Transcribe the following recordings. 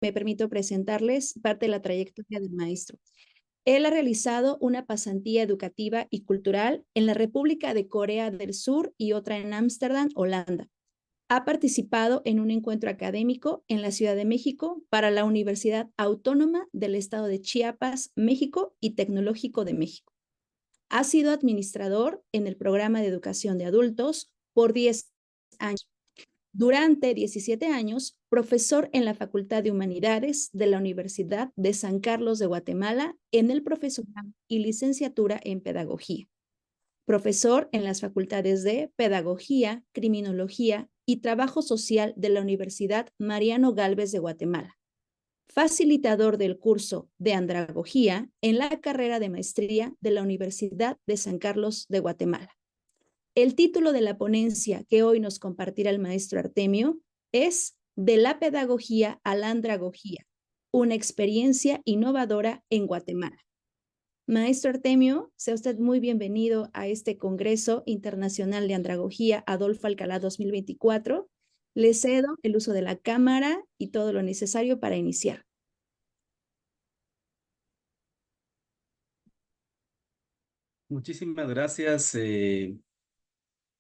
me permito presentarles parte de la trayectoria del maestro. Él ha realizado una pasantía educativa y cultural en la República de Corea del Sur y otra en Ámsterdam, Holanda. Ha participado en un encuentro académico en la Ciudad de México para la Universidad Autónoma del Estado de Chiapas, México y Tecnológico de México. Ha sido administrador en el programa de educación de adultos por 10 años. Durante 17 años, profesor en la Facultad de Humanidades de la Universidad de San Carlos de Guatemala en el profesorado y licenciatura en Pedagogía. Profesor en las facultades de Pedagogía, Criminología y Trabajo Social de la Universidad Mariano Gálvez de Guatemala. Facilitador del curso de Andragogía en la carrera de maestría de la Universidad de San Carlos de Guatemala. El título de la ponencia que hoy nos compartirá el maestro Artemio es De la pedagogía a la andragogía, una experiencia innovadora en Guatemala. Maestro Artemio, sea usted muy bienvenido a este Congreso Internacional de Andragogía Adolfo Alcalá 2024. Le cedo el uso de la cámara y todo lo necesario para iniciar. Muchísimas gracias,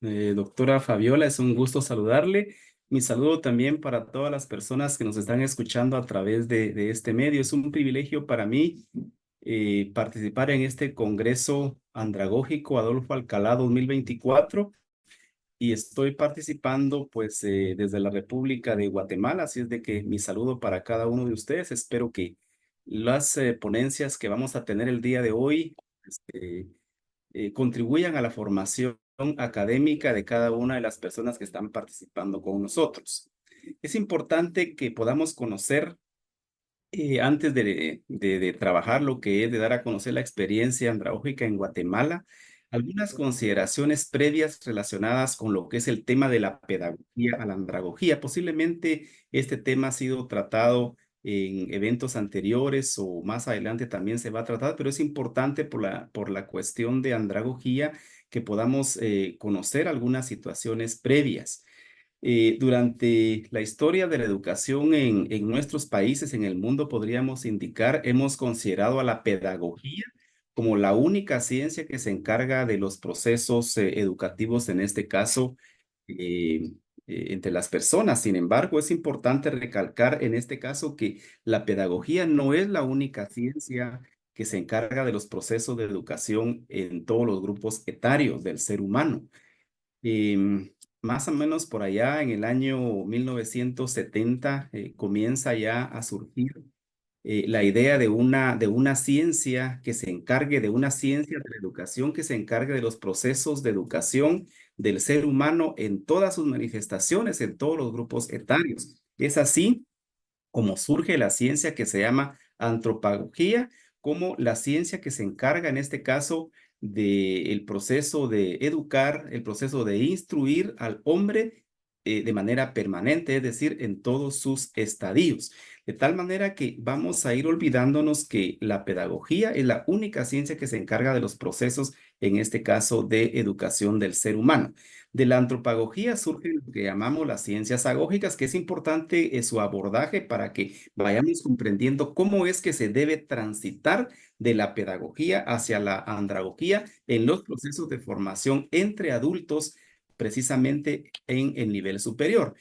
doctora Fabiola. Es un gusto saludarle. Mi saludo también para todas las personas que nos están escuchando a través de este medio. Es un privilegio para mí participar en este Congreso Andragógico Adolfo Alcalá 2024 y estoy participando pues desde la República de Guatemala. Así es de que mi saludo para cada uno de ustedes. Espero que las ponencias que vamos a tener el día de hoy este, contribuyan a la formación académica de cada una de las personas que están participando con nosotros. Es importante que podamos conocer, antes de trabajar lo que es de dar a conocer la experiencia andragógica en Guatemala, algunas consideraciones previas relacionadas con lo que es el tema de la pedagogía a la andragogía. Posiblemente este tema ha sido tratado en eventos anteriores o más adelante también se va a tratar, pero es importante por la cuestión de andragogía que podamos conocer algunas situaciones previas. Durante la historia de la educación en nuestros países, en el mundo, podríamos indicar, hemos considerado a la pedagogía como la única ciencia que se encarga de los procesos educativos, en este caso, eh, entre las personas. Sin embargo, es importante recalcar en este caso que la pedagogía no es la única ciencia que se encarga de los procesos de educación en todos los grupos etarios del ser humano. Em, Más o menos por allá en el año 1970 comienza ya a surgir la idea de una ciencia que se encargue, de una ciencia de la educación que se encargue de los procesos de educación del ser humano en todas sus manifestaciones, en todos los grupos etarios. Es así como surge la ciencia que se llama antropología, como la ciencia que se encarga en este caso del proceso de educar, el proceso de instruir al hombre de manera permanente, es decir, en todos sus estadios. De tal manera que vamos a ir olvidándonos que la pedagogía es la única ciencia que se encarga de los procesos, en este caso, de educación del ser humano. De la antropología surgen lo que llamamos las ciencias agógicas, que es importante su abordaje para que vayamos comprendiendo cómo es que se debe transitar de la pedagogía hacia la andragogía en los procesos de formación entre adultos, precisamente en el nivel superior.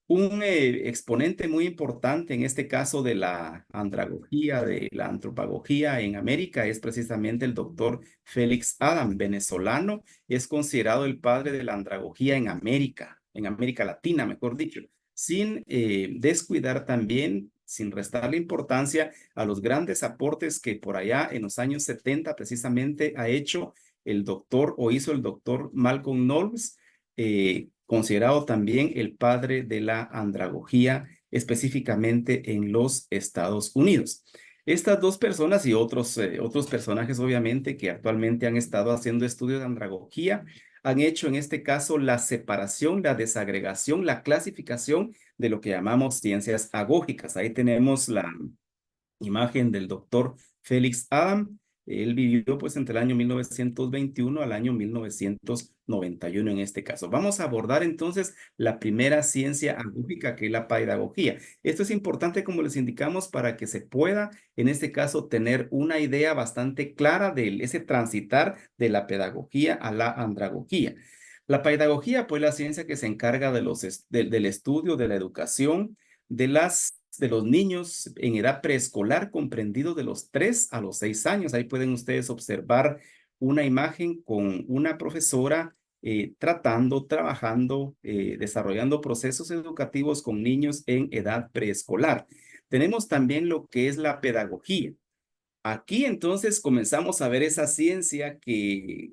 Un exponente muy importante en este caso de la andragogía, de la antropología en América, es precisamente el doctor Félix Adam, venezolano. Es considerado el padre de la andragogía en América Latina, mejor dicho, sin descuidar también, sin restarle importancia a los grandes aportes que por allá en los años 70 precisamente ha hecho el doctor o hizo el doctor Malcolm Knowles, considerado también el padre de la andragogía, específicamente en los Estados Unidos. Estas dos personas y otros personajes, obviamente, que actualmente han estado haciendo estudios de andragogía, han hecho en este caso la separación, la desagregación, la clasificación de lo que llamamos ciencias agógicas. Ahí tenemos la imagen del doctor Félix Adam, Él vivió pues entre el año 1921 al año 1991 en este caso. Vamos a abordar entonces la primera ciencia agógica, que es la pedagogía. Esto es importante, como les indicamos, para que se pueda, en este caso, tener una idea bastante clara de ese transitar de la pedagogía a la andragogía. La pedagogía, pues, la ciencia que se encarga de del estudio, de la educación, de los niños en edad preescolar, comprendido de los 3 a los 6 años. Ahí pueden ustedes observar una imagen con una profesora trabajando, desarrollando procesos educativos con niños en edad preescolar. Tenemos también lo que es la pedagogía. Aquí entonces comenzamos a ver esa ciencia que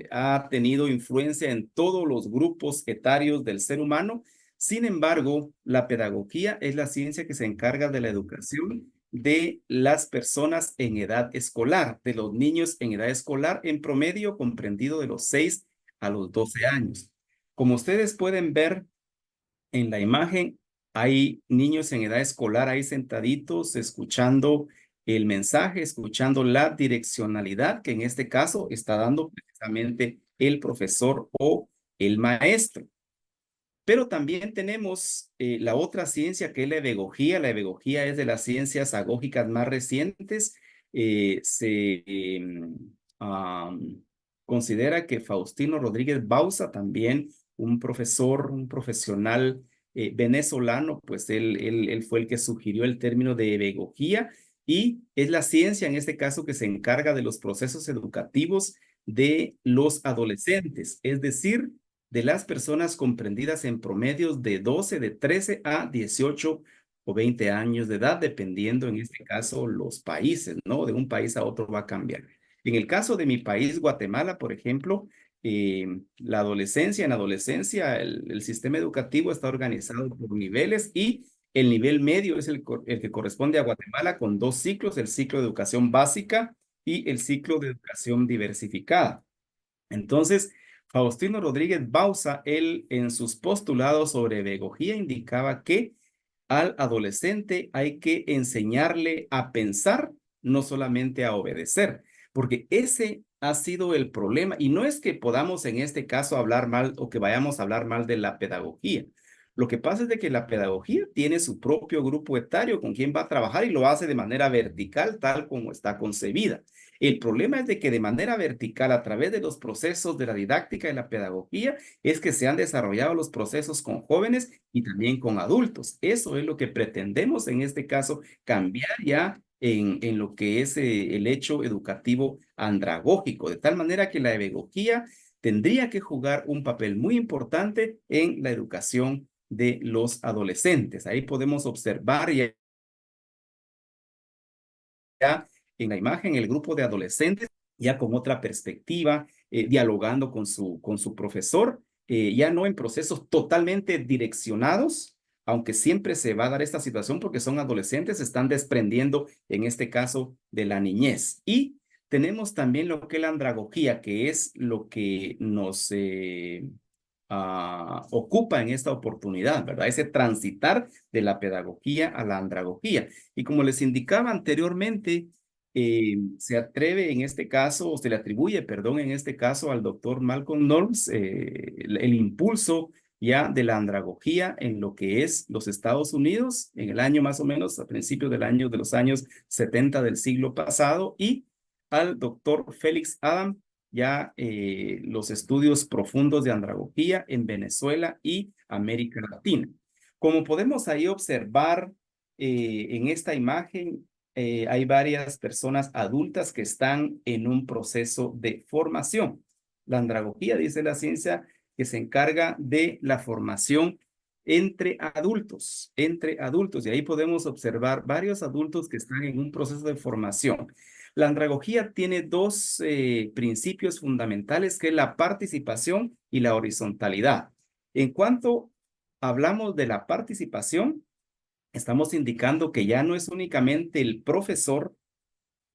ha tenido influencia en todos los grupos etarios del ser humano. Sin embargo, la pedagogía es la ciencia que se encarga de la educación de las personas en edad escolar, de los niños en edad escolar, en promedio comprendido de los 6 a los 12 años. Como ustedes pueden ver en la imagen, hay niños en edad escolar ahí sentaditos, escuchando el mensaje, escuchando la direccionalidad que en este caso está dando precisamente el profesor o el maestro. Pero también tenemos la otra ciencia, que es la ebegogía. La ebegogía es de las ciencias agógicas más recientes. Se considera que Faustino Rodríguez Bauza, también un profesor, un profesional venezolano, pues él fue el que sugirió el término de ebegogía, y es la ciencia en este caso que se encarga de los procesos educativos de los adolescentes, es decir, de las personas comprendidas en promedios de 12, de 13 a 18 o 20 años de edad, dependiendo en este caso los países, ¿no? De un país a otro va a cambiar. En el caso de mi país, Guatemala, por ejemplo, la adolescencia, en adolescencia, el sistema educativo está organizado por niveles, y el nivel medio es el que corresponde a Guatemala, con 2 ciclos: el ciclo de educación básica y el ciclo de educación diversificada. Entonces, Faustino Rodríguez Bauza, él en sus postulados sobre pedagogía indicaba que al adolescente hay que enseñarle a pensar, no solamente a obedecer, porque ese ha sido el problema. Y no es que podamos en este caso hablar mal, o que vayamos a hablar mal de la pedagogía. Lo que pasa es de que la pedagogía tiene su propio grupo etario con quien va a trabajar, y lo hace de manera vertical, tal como está concebida. El problema es de que de manera vertical, a través de los procesos de la didáctica y la pedagogía, es que se han desarrollado los procesos con jóvenes y también con adultos. Eso es lo que pretendemos en este caso cambiar ya en lo que es el hecho educativo andragógico, de tal manera que la pedagogía tendría que jugar un papel muy importante en la educación de los adolescentes. Ahí podemos observar ya en la imagen el grupo de adolescentes ya con otra perspectiva, dialogando con su profesor, ya no en procesos totalmente direccionados, aunque siempre se va a dar esta situación porque son adolescentes, se están desprendiendo en este caso de la niñez. Y tenemos también lo que es la andragogía, que es lo que nos ocupa en esta oportunidad, ¿verdad? Ese transitar de la pedagogía a la andragogía. Y como les indicaba anteriormente, se atreve en este caso, o se le atribuye, perdón, en este caso al doctor Malcolm Knowles, el impulso ya de la andragogía en lo que es los Estados Unidos, en el año más o menos, a principios de los años 70 del siglo pasado, y al doctor Félix Adam, ya los estudios profundos de andragogía en Venezuela y América Latina. Como podemos ahí observar en esta imagen, hay varias personas adultas que están en un proceso de formación. La andragogía, dice la ciencia, que se encarga de la formación entre adultos, y ahí podemos observar varios adultos que están en un proceso de formación. La andragogía tiene 2 principios fundamentales, que es la participación y la horizontalidad. En cuanto hablamos de la participación, estamos indicando que ya no es únicamente el profesor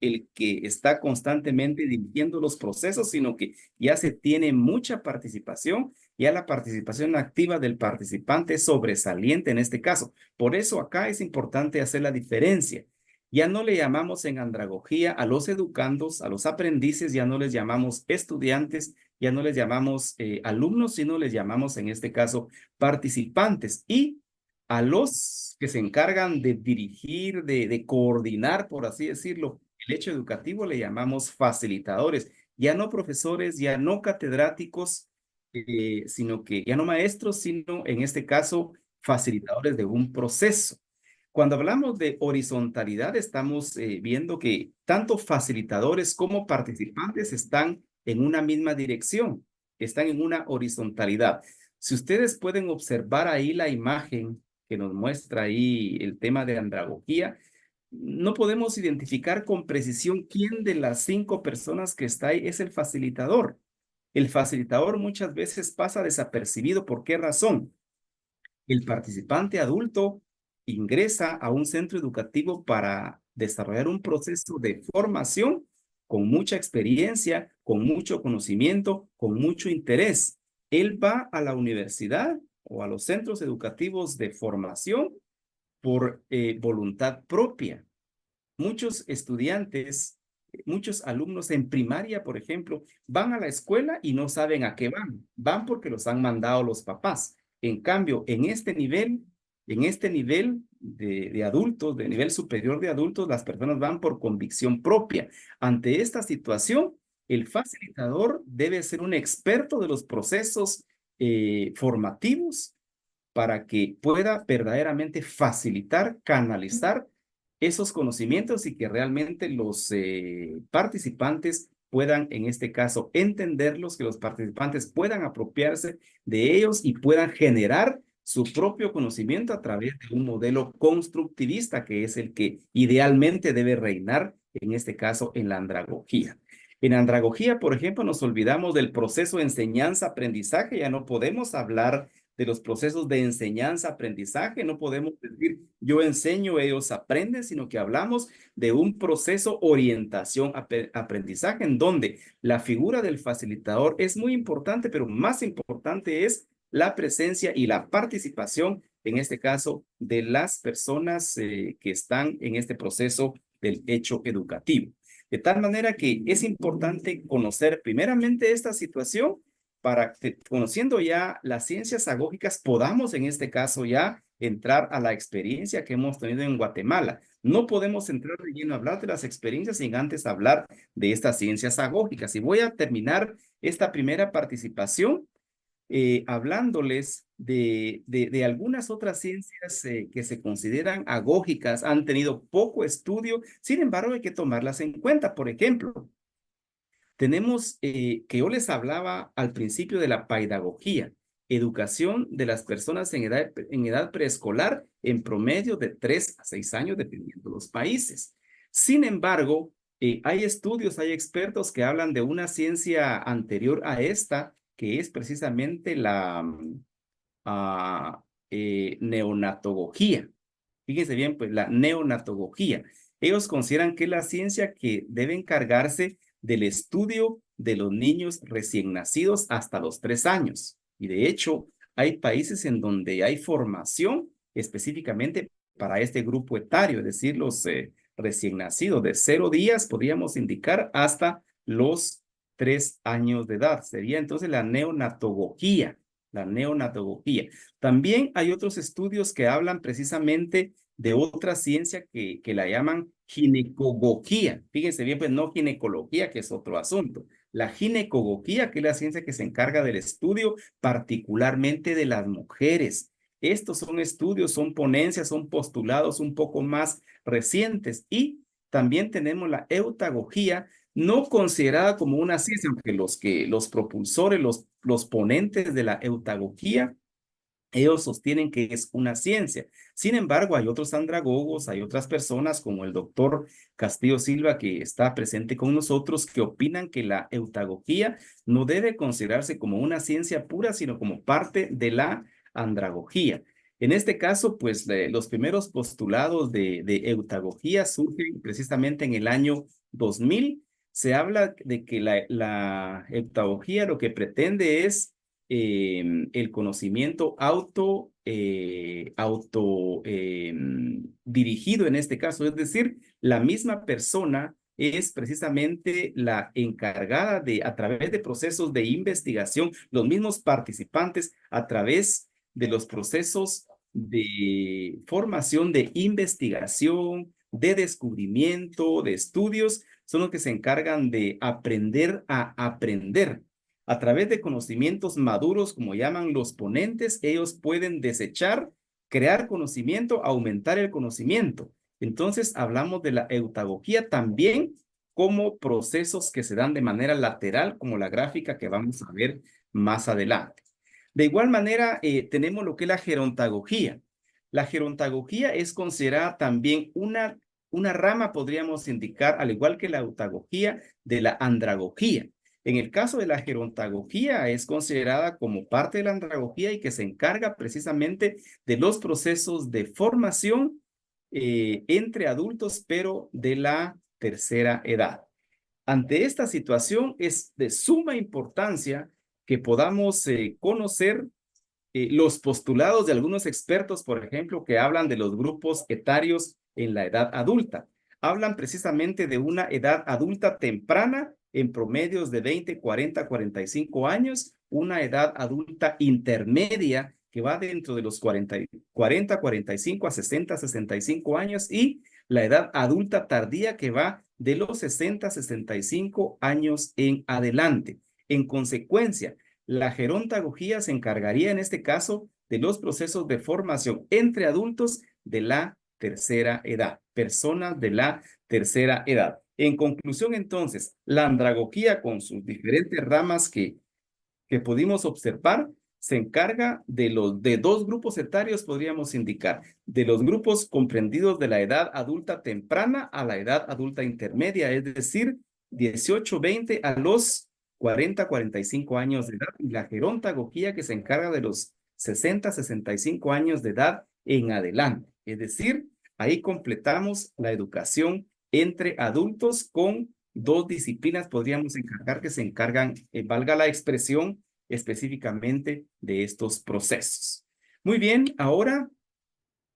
el que está constantemente dirigiendo los procesos, sino que ya se tiene mucha participación, ya la participación activa del participante es sobresaliente en este caso. Por eso acá es importante hacer la diferencia. Ya no le llamamos en andragogía a los educandos, a los aprendices, ya no les llamamos estudiantes, ya no les llamamos alumnos, sino les llamamos en este caso participantes. Y a los que se encargan de dirigir, de coordinar, por así decirlo, el hecho educativo le llamamos facilitadores. Ya no profesores, ya no catedráticos, sino que ya no maestros, sino en este caso facilitadores de un proceso. Cuando hablamos de horizontalidad, estamos viendo que tanto facilitadores como participantes están en una misma dirección, están en una horizontalidad. Si ustedes pueden observar ahí la imagen que nos muestra ahí el tema de andragogía, no podemos identificar con precisión quién de las 5 personas que está ahí es el facilitador. El facilitador muchas veces pasa desapercibido. ¿Por qué razón? El participante adulto ingresa a un centro educativo para desarrollar un proceso de formación con mucha experiencia, con mucho conocimiento, con mucho interés. Él va a la universidad o a los centros educativos de formación por voluntad propia. Muchos estudiantes, muchos alumnos en primaria, por ejemplo, van a la escuela y no saben a qué van. Van porque los han mandado los papás. En cambio, en este nivel de adultos, de nivel superior de adultos, las personas van por convicción propia. Ante esta situación, el facilitador debe ser un experto de los procesos formativos para que pueda verdaderamente facilitar, canalizar esos conocimientos y que realmente los participantes puedan, en este caso, entenderlos, que los participantes puedan apropiarse de ellos y puedan generar su propio conocimiento a través de un modelo constructivista, que es el que idealmente debe reinar, en este caso, en la andragogía. En andragogía, por ejemplo, nos olvidamos del proceso de enseñanza-aprendizaje, ya no podemos hablar de los procesos de enseñanza-aprendizaje. No podemos decir yo enseño, ellos aprenden, sino que hablamos de un proceso orientación-aprendizaje en donde la figura del facilitador es muy importante, pero más importante es la presencia y la participación, en este caso, de las personas que están en este proceso del hecho educativo. De tal manera que es importante conocer primeramente esta situación para que, conociendo ya las ciencias agógicas, podamos en este caso ya entrar a la experiencia que hemos tenido en Guatemala. No podemos entrar de lleno a hablar de las experiencias sin antes hablar de estas ciencias agógicas. Y voy a terminar esta primera participación hablándoles de algunas otras ciencias que se consideran agógicas, han tenido poco estudio, sin embargo hay que tomarlas en cuenta. Por ejemplo, tenemos que yo les hablaba al principio de la pedagogía, educación de las personas en edad preescolar en promedio de 3 a 6 años, dependiendo de los países. Sin embargo, hay estudios, hay expertos que hablan de una ciencia anterior a esta, que es precisamente la neonatología. Fíjense bien, pues la neonatología. Ellos consideran que es la ciencia que debe encargarse del estudio de los niños recién nacidos hasta los 3 años. Y de hecho, hay países en donde hay formación específicamente para este grupo etario, es decir, los recién nacidos de 0 días, podríamos indicar, hasta los 3 años de edad. Sería entonces la neonatología, la neonatología. También hay otros estudios que hablan precisamente de otra ciencia que la llaman ginecología. Fíjense bien, pues no ginecología, que es otro asunto. La ginecología, que es la ciencia que se encarga del estudio particularmente de las mujeres. Estos son estudios, son ponencias, son postulados un poco más recientes. Y también tenemos la eutagogía, no considerada como una ciencia, aunque los propulsores, los ponentes de la eutagogía, ellos sostienen que es una ciencia. Sin embargo, hay otros andragogos, hay otras personas como el doctor Castillo Silva, que está presente con nosotros, que opinan que la eutagogía no debe considerarse como una ciencia pura, sino como parte de la andragogía. En este caso, pues los primeros postulados de eutagogía surgen precisamente en el año 2000. Se habla de que la eutagogía lo que pretende es el conocimiento dirigido en este caso, es decir, la misma persona es precisamente la encargada de, a través de procesos de investigación, los mismos participantes a través de los procesos de formación, de investigación, de descubrimiento, de estudios, son los que se encargan de aprender a aprender. A través de conocimientos maduros, como llaman los ponentes, ellos pueden desechar, crear conocimiento, aumentar el conocimiento. Entonces, hablamos de la eutagogía también como procesos que se dan de manera lateral, como la gráfica que vamos a ver más adelante. De igual manera, tenemos lo que es la gerontagogía. La gerontagogía es considerada también una rama, podríamos indicar, al igual que la eutagogía, de la andragogía. En el caso de la gerontagogía es considerada como parte de la andragogía y que se encarga precisamente de los procesos de formación entre adultos, pero de la tercera edad. Ante esta situación es de suma importancia que podamos conocer los postulados de algunos expertos, por ejemplo, que hablan de los grupos etarios en la edad adulta. Hablan precisamente de una edad adulta temprana en promedios de 20, 40, 45 años, una edad adulta intermedia que va dentro de los 40, 45 a 60, 65 años y la edad adulta tardía que va de los 60, 65 años en adelante. En consecuencia, la gerontagogía se encargaría en este caso de los procesos de formación entre adultos de la tercera edad, personas de la tercera edad. En conclusión, entonces, la andragogía con sus diferentes ramas que pudimos observar se encarga de dos grupos etarios, podríamos indicar, de los grupos comprendidos de la edad adulta temprana a la edad adulta intermedia, es decir, 18, 20 a los 40, 45 años de edad, y la gerontagogía que se encarga de los 60, 65 años de edad en adelante. Es decir, ahí completamos la educación entre adultos con dos disciplinas, podríamos encargar que se encargan, valga la expresión, específicamente de estos procesos. Muy bien, ahora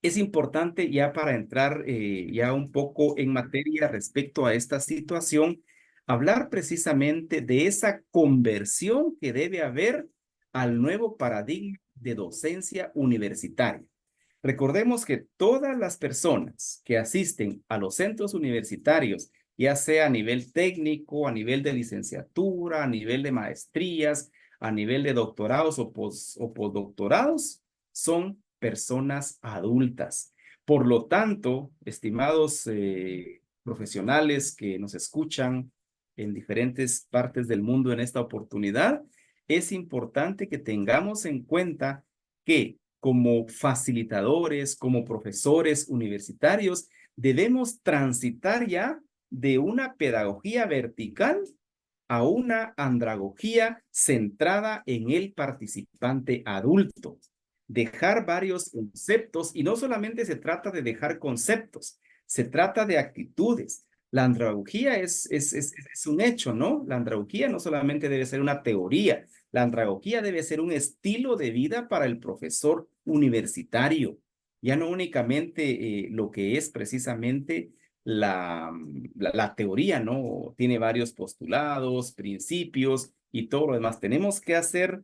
es importante ya para entrar ya un poco en materia respecto a esta situación, hablar precisamente de esa conversión que debe haber al nuevo paradigma de docencia universitaria. Recordemos que todas las personas que asisten a los centros universitarios, ya sea a nivel técnico, a nivel de licenciatura, a nivel de maestrías, a nivel de doctorados o postdoctorados, son personas adultas. Por lo tanto, estimados profesionales que nos escuchan en diferentes partes del mundo en esta oportunidad, es importante que tengamos en cuenta que como facilitadores, como profesores universitarios, debemos transitar ya de una pedagogía vertical a una andragogía centrada en el participante adulto. Dejar varios conceptos, y no solamente se trata de dejar conceptos, se trata de actitudes. La andragogía es un hecho, ¿no? La andragogía no solamente debe ser una teoría, la andragogía debe ser un estilo de vida para el profesor universitario, ya no únicamente lo que es precisamente la teoría, ¿no? Tiene varios postulados, principios y todo lo demás. Tenemos que hacer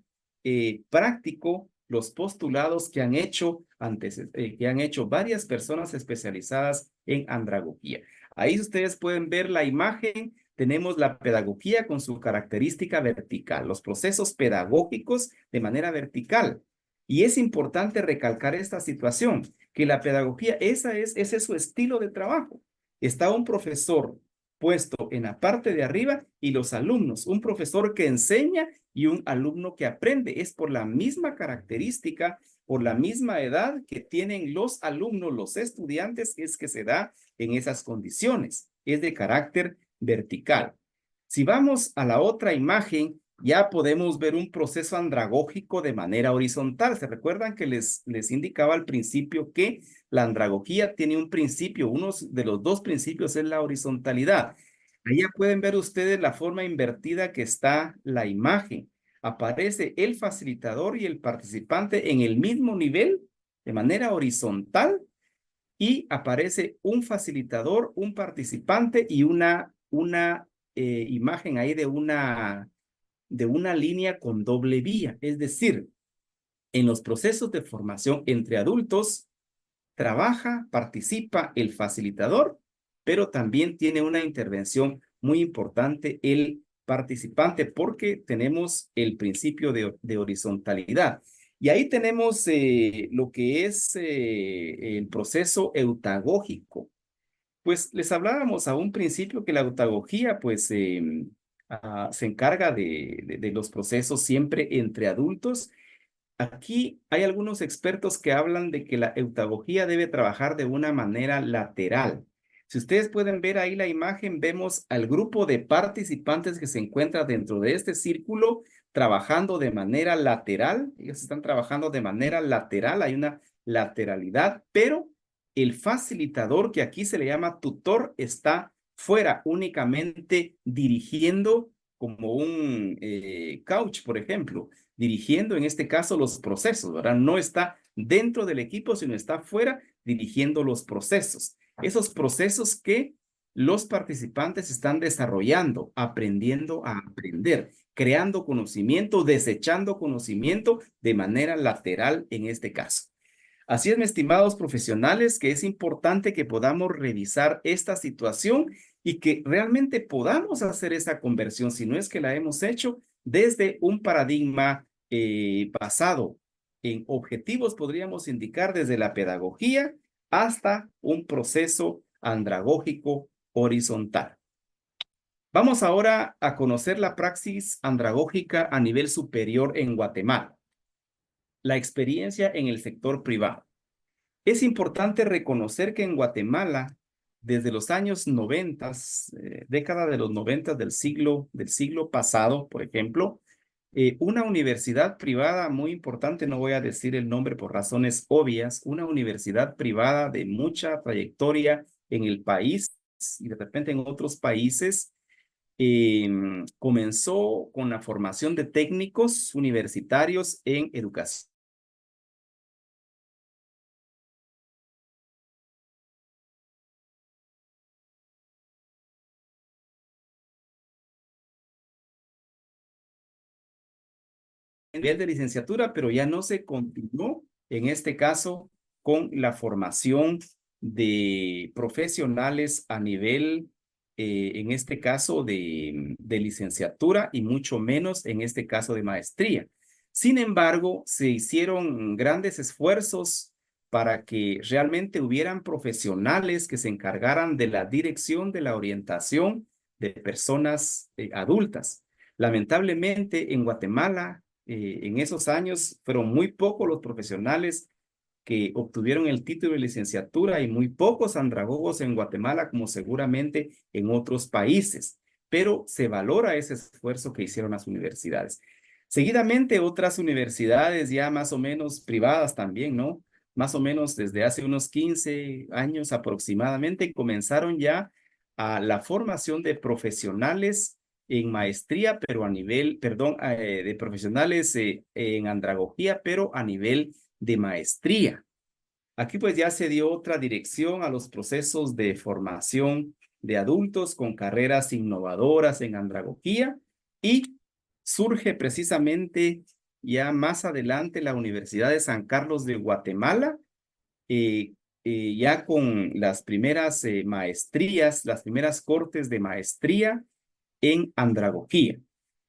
práctico los postulados que han hecho antes, que han hecho varias personas especializadas en andragogía. Ahí ustedes pueden ver la imagen. Tenemos la pedagogía con su característica vertical, los procesos pedagógicos de manera vertical. Y es importante recalcar esta situación, que la pedagogía, ese es su estilo de trabajo. Está un profesor puesto en la parte de arriba y los alumnos, un profesor que enseña y un alumno que aprende. Es por la misma característica, por la misma edad que tienen los alumnos, los estudiantes, es que se da en esas condiciones. Es de carácter vertical. Si vamos a la otra imagen, ya podemos ver un proceso andragógico de manera horizontal. ¿Se recuerdan que les indicaba al principio que la andragogía tiene un principio? Uno de los dos principios es la horizontalidad. Ahí ya pueden ver ustedes la forma invertida que está la imagen. aparece el facilitador y el participante en el mismo nivel, de manera horizontal, y aparece un facilitador, un participante y una imagen ahí de una línea con doble vía. Es decir, en los procesos de formación entre adultos, trabaja, participa el facilitador, pero también tiene una intervención muy importante el participante porque tenemos el principio de horizontalidad. Y ahí tenemos lo que es el proceso eutagógico. Pues les hablábamos a un principio que la eutagogía pues se encarga de los procesos siempre entre adultos. Aquí hay algunos expertos que hablan de que la eutagogía debe trabajar de una manera lateral. Si ustedes pueden ver ahí la imagen, vemos al grupo de participantes que se encuentra dentro de este círculo trabajando de manera lateral. Ellos están trabajando de manera lateral, hay una lateralidad, pero el facilitador, que aquí se le llama tutor, está fuera únicamente dirigiendo como un coach, por ejemplo, dirigiendo en este caso los procesos, ¿verdad? No está dentro del equipo, sino está fuera dirigiendo los procesos. Esos procesos que los participantes están desarrollando, aprendiendo a aprender, creando conocimiento, desechando conocimiento de manera lateral en este caso. Así es, mis estimados profesionales, que es importante que podamos revisar esta situación y que realmente podamos hacer esa conversión, si no es que la hemos hecho, desde un paradigma basado en objetivos, podríamos indicar desde la pedagogía hasta un proceso andragógico horizontal. Vamos ahora a conocer la praxis andragógica a nivel superior en Guatemala. La experiencia en el sector privado. Es importante reconocer que en Guatemala, desde los años 90, década de los 90 del siglo pasado, por ejemplo, una universidad privada muy importante, no voy a decir el nombre por razones obvias, una universidad privada de mucha trayectoria en el país y de repente en otros países, comenzó con la formación de técnicos universitarios en educación nivel de licenciatura, pero ya no se continuó, en este caso, con la formación de profesionales a nivel, en este caso, de licenciatura y mucho menos en este caso de maestría. Sin embargo, se hicieron grandes esfuerzos para que realmente hubieran profesionales que se encargaran de la dirección de la orientación de personas adultas. Lamentablemente, en Guatemala, en esos años fueron muy pocos los profesionales que obtuvieron el título de licenciatura y muy pocos andragogos en Guatemala, como seguramente en otros países, pero se valora ese esfuerzo que hicieron las universidades. Seguidamente, otras universidades ya más o menos privadas también, ¿no? Más o menos desde hace unos 15 años aproximadamente, comenzaron ya a la formación de profesionales en maestría, pero a nivel, perdón, de profesionales en andragogía, pero a nivel de maestría. Aquí pues ya se dio otra dirección a los procesos de formación de adultos con carreras innovadoras en andragogía y surge precisamente ya más adelante la Universidad de San Carlos de Guatemala, eh, ya con las primeras maestrías, las primeras cortes de maestría en andragogía.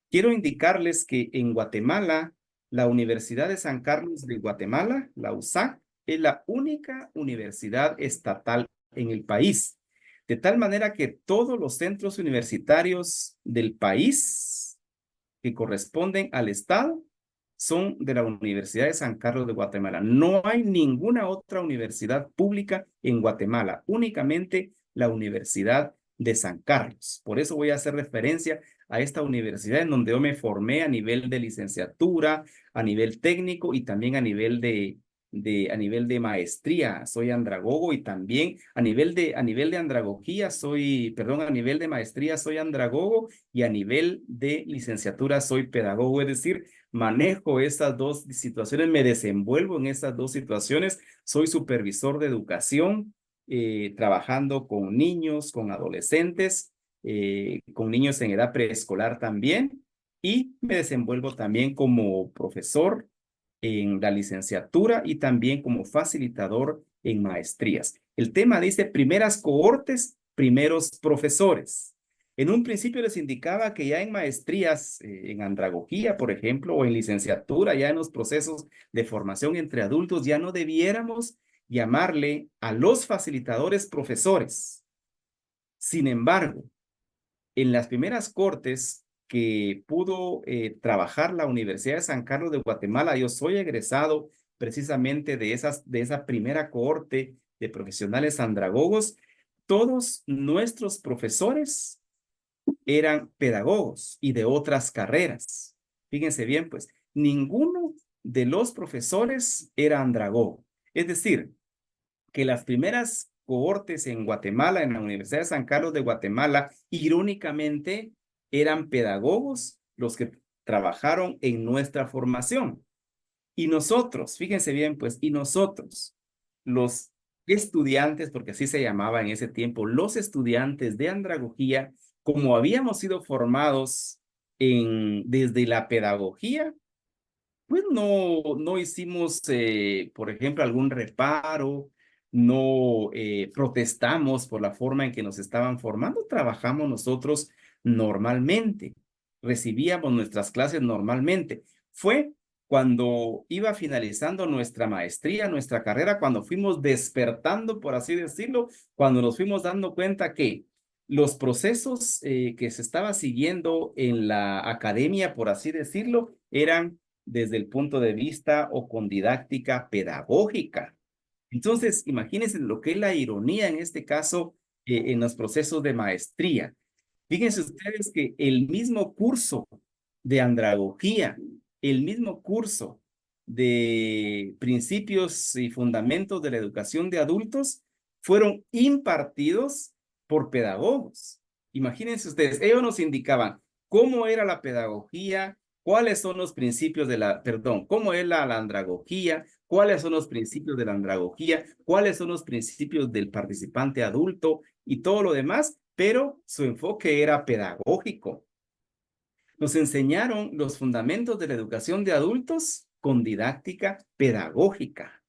Quiero indicarles que en Guatemala, la Universidad de San Carlos de Guatemala, la USAC, es la única universidad estatal en el país. De tal manera que todos los centros universitarios del país que corresponden al Estado son de la Universidad de San Carlos de Guatemala. No hay ninguna otra universidad pública en Guatemala, únicamente la Universidad de San Carlos. Por eso voy a hacer referencia a esta universidad en donde yo me formé a nivel de licenciatura, a nivel técnico y también a nivel a nivel de maestría soy andragogo y también a nivel de andragogía a nivel de maestría soy andragogo y a nivel de licenciatura soy pedagogo, es decir, manejo estas dos situaciones, me desenvuelvo en estas dos situaciones, soy supervisor de educación, trabajando con niños, con adolescentes, con niños en edad preescolar también, y me desenvuelvo también como profesor en la licenciatura y también como facilitador en maestrías. El tema dice primeras cohortes, primeros profesores. En un principio les indicaba que ya en maestrías, en andragogía, por ejemplo, o en licenciatura, ya en los procesos de formación entre adultos, ya no debiéramos llamarle a los facilitadores profesores. Sin embargo, en las primeras cortes que pudo trabajar la Universidad de San Carlos de Guatemala, yo soy egresado precisamente de esa primera cohorte de profesionales andragogos. Todos nuestros profesores eran pedagogos y de otras carreras. Fíjense bien, pues, ninguno de los profesores era andragogo. Es decir, que las primeras cohortes en Guatemala, en la Universidad de San Carlos de Guatemala, irónicamente eran pedagogos los que trabajaron en nuestra formación. Y nosotros, fíjense bien, pues, y nosotros, los estudiantes, porque así se llamaba en ese tiempo, los estudiantes de andragogía, como habíamos sido formados desde la pedagogía, pues no hicimos, por ejemplo, algún reparo, no protestamos por la forma en que nos estaban formando, trabajamos nosotros normalmente, recibíamos nuestras clases normalmente. Fue cuando iba finalizando nuestra maestría, nuestra carrera, cuando fuimos despertando, por así decirlo, cuando nos fuimos dando cuenta que los procesos que se estaba siguiendo en la academia, por así decirlo, eran desde el punto de vista o con didáctica pedagógica. Entonces, imagínense lo que es la ironía en este caso en los procesos de maestría. Fíjense ustedes que el mismo curso de andragogía, el mismo curso de principios y fundamentos de la educación de adultos fueron impartidos por pedagogos. Imagínense ustedes, ellos nos indicaban cómo era la pedagogía, cuáles son los principios cómo es la andragogía, cuáles son los principios de la andragogía, cuáles son los principios del participante adulto y todo lo demás, pero su enfoque era pedagógico. Nos enseñaron los fundamentos de la educación de adultos con didáctica pedagógica.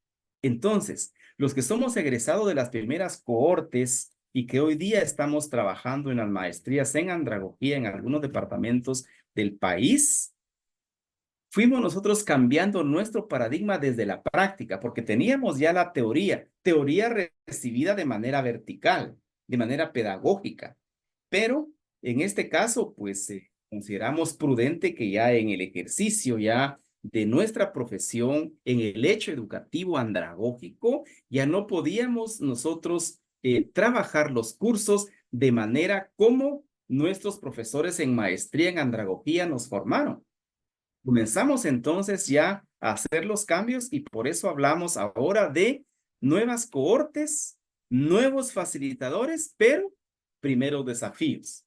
Entonces, los que somos egresados de las primeras cohortes y que hoy día estamos trabajando en las maestrías en andragogía en algunos departamentos del país, fuimos nosotros cambiando nuestro paradigma desde la práctica, porque teníamos ya la teoría recibida de manera vertical, de manera pedagógica, pero en este caso, pues consideramos prudente que ya en el ejercicio ya de nuestra profesión, en el hecho educativo andragógico, ya no podíamos nosotros trabajar los cursos de manera como nuestros profesores en maestría en andragogía nos formaron. Comenzamos entonces ya a hacer los cambios y por eso hablamos ahora de nuevas cohortes, nuevos facilitadores, pero primeros desafíos.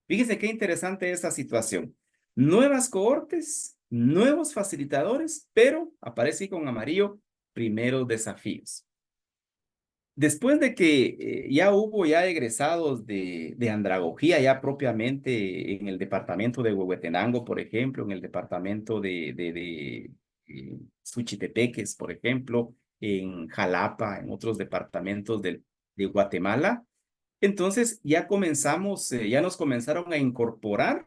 Fíjense qué interesante esta situación. Nuevas cohortes, nuevos facilitadores, pero aparece con amarillo, primeros desafíos. Después de que ya hubo egresados de andragogía ya propiamente en el departamento de Huehuetenango, por ejemplo, en el departamento de Suchitepeques, por ejemplo, en Jalapa, en otros departamentos de Guatemala, entonces ya ya nos comenzaron a incorporar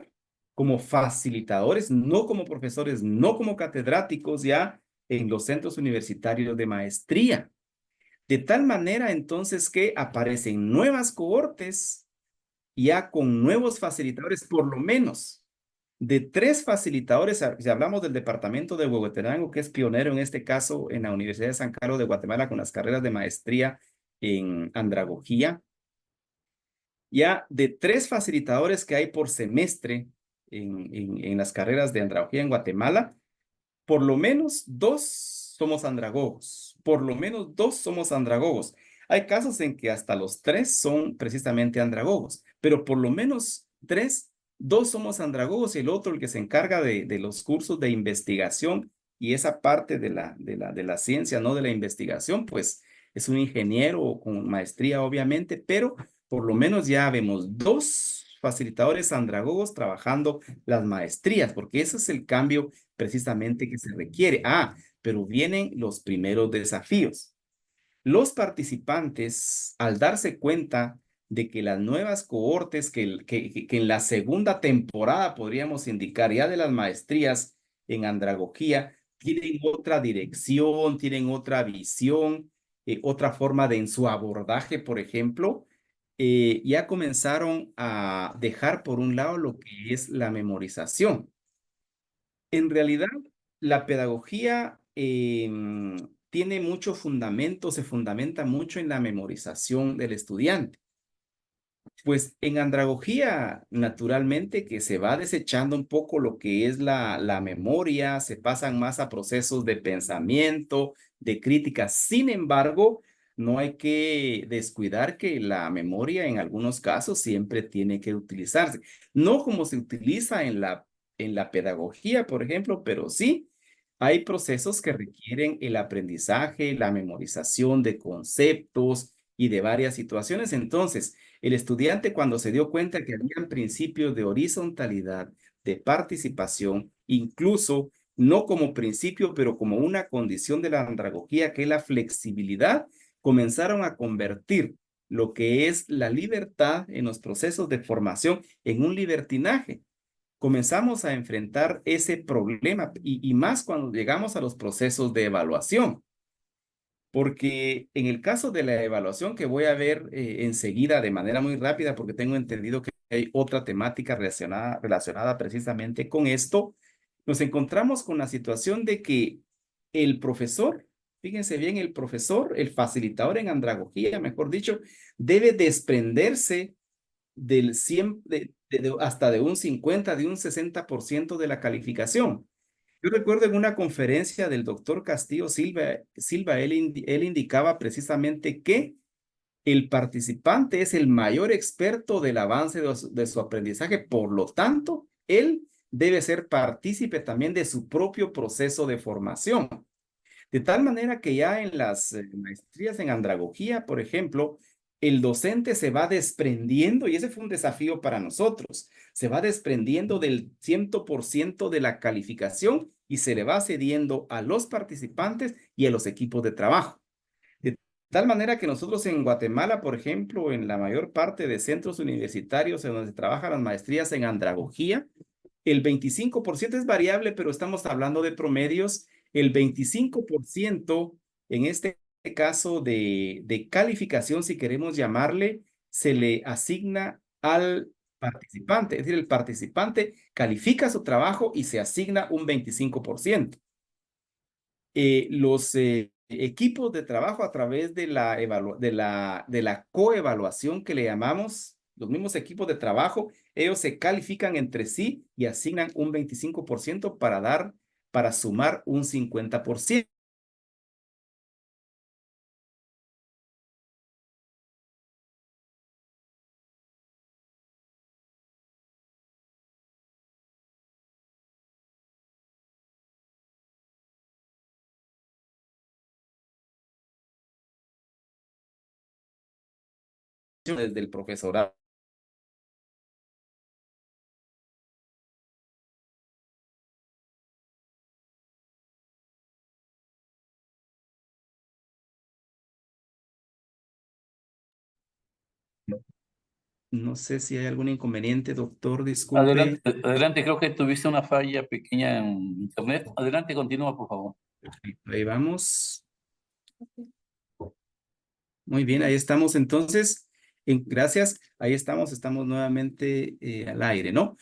como facilitadores, no como profesores, no como catedráticos ya en los centros universitarios de maestría. De tal manera entonces que aparecen nuevas cohortes ya con nuevos facilitadores, por lo menos de 3 facilitadores, si hablamos del departamento de Huehuetenango, que es pionero en este caso en la Universidad de San Carlos de Guatemala con las carreras de maestría en andragogía, ya de 3 facilitadores que hay por semestre en las carreras de andragogía en Guatemala, por lo menos 2 somos andragogos. Por lo menos 2 somos andragogos. Hay casos en que hasta los 3 son precisamente andragogos, pero por lo menos 3, 2 somos andragogos y el otro, el que se encarga de los cursos de investigación y esa parte de la ciencia, no de la investigación, pues es un ingeniero con maestría, obviamente, pero por lo menos ya vemos 2 facilitadores andragogos trabajando las maestrías, porque ese es el cambio precisamente que se requiere. Pero vienen los primeros desafíos. Los participantes, al darse cuenta de que las nuevas cohortes que en la segunda temporada podríamos indicar ya de las maestrías en andragogía, tienen otra dirección, tienen otra visión, otra forma de en su abordaje, por ejemplo, ya comenzaron a dejar por un lado lo que es la memorización. En realidad, la pedagogía tiene mucho fundamento, se fundamenta mucho en la memorización del estudiante. Pues en andragogía, naturalmente, que se va desechando un poco lo que es la memoria, se pasan más a procesos de pensamiento, de crítica. Sin embargo, no hay que descuidar que la memoria en algunos casos siempre tiene que utilizarse. No como se utiliza en la pedagogía, por ejemplo, pero sí hay procesos que requieren el aprendizaje, la memorización de conceptos y de varias situaciones. Entonces, el estudiante, cuando se dio cuenta que habían principios de horizontalidad, de participación, incluso no como principio, pero como una condición de la andragogía, que es la flexibilidad, comenzaron a convertir lo que es la libertad en los procesos de formación en un libertinaje. Comenzamos a enfrentar ese problema y más cuando llegamos a los procesos de evaluación. Porque en el caso de la evaluación que voy a ver enseguida de manera muy rápida, porque tengo entendido que hay otra temática relacionada precisamente con esto, nos encontramos con la situación de que el profesor, fíjense bien, el profesor, el facilitador en andragogía, mejor dicho, debe desprenderse del 100, hasta de un 50, de un 60% de la calificación. Yo recuerdo en una conferencia del doctor Castillo Silva, él indicaba precisamente que el participante es el mayor experto del avance de su aprendizaje, por lo tanto, él debe ser partícipe también de su propio proceso de formación. De tal manera que ya en las maestrías en andragogía, por ejemplo, el docente se va desprendiendo, y ese fue un desafío para nosotros, se va desprendiendo del 100% de la calificación y se le va cediendo a los participantes y a los equipos de trabajo. De tal manera que nosotros en Guatemala, por ejemplo, en la mayor parte de centros universitarios en donde se trabajan las maestrías en andragogía, el 25% es variable, pero estamos hablando de promedios. El 25% en este caso de calificación, si queremos llamarle, se le asigna al participante. Es decir, el participante califica su trabajo y se asigna un 25%. Los equipos de trabajo a través de la coevaluación que le llamamos, los mismos equipos de trabajo, ellos se califican entre sí y asignan un 25% para sumar un 50%. Desde el profesorado. No sé si hay algún inconveniente, doctor, Adelante, disculpe. adelante, creo que tuviste una falla pequeña en internet. Adelante, continúa, por favor. Ahí vamos. Muy bien, ahí estamos entonces. Gracias, ahí estamos nuevamente al aire, ¿no?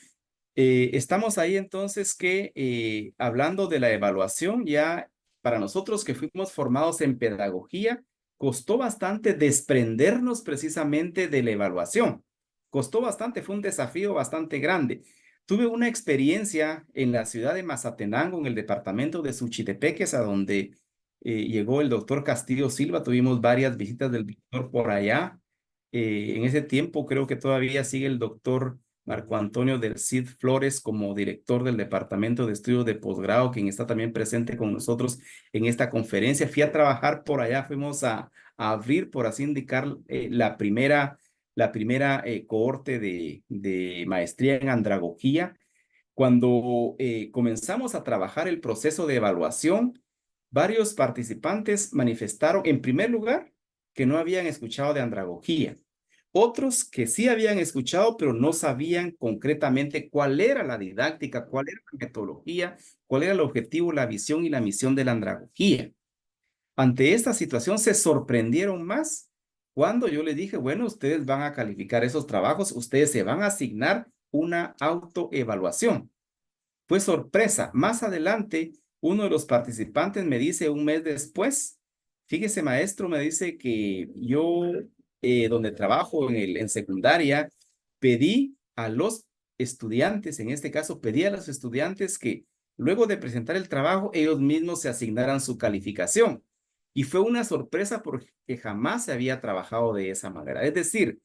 Estamos ahí entonces que hablando de la evaluación, ya para nosotros que fuimos formados en pedagogía, costó bastante desprendernos precisamente de la evaluación. Costó bastante, fue un desafío bastante grande. Tuve una experiencia en la ciudad de Mazatenango, en el departamento de Suchitepeques, a donde llegó el doctor Castillo Silva, tuvimos varias visitas del doctor por allá. En ese tiempo creo que todavía sigue el doctor Marco Antonio del Cid Flores como director del Departamento de Estudios de Posgrado, quien está también presente con nosotros en esta conferencia. Fui a trabajar por allá, fuimos a abrir, por así indicar, la primera cohorte de maestría en andragogía. Cuando comenzamos a trabajar el proceso de evaluación, varios participantes manifestaron, en primer lugar, que no habían escuchado de andragogía. Otros que sí habían escuchado, pero no sabían concretamente cuál era la didáctica, cuál era la metodología, cuál era el objetivo, la visión y la misión de la andragogía. Ante esta situación se sorprendieron más cuando yo les dije, bueno, ustedes van a calificar esos trabajos, ustedes se van a asignar una autoevaluación. Fue sorpresa. Más adelante, uno de los participantes me dice un mes después, fíjese maestro, me dice que yo, donde trabajo en secundaria, pedí a los estudiantes, en este caso pedí a los estudiantes que luego de presentar el trabajo, ellos mismos se asignaran su calificación. Y fue una sorpresa porque jamás se había trabajado de esa manera. Es decir,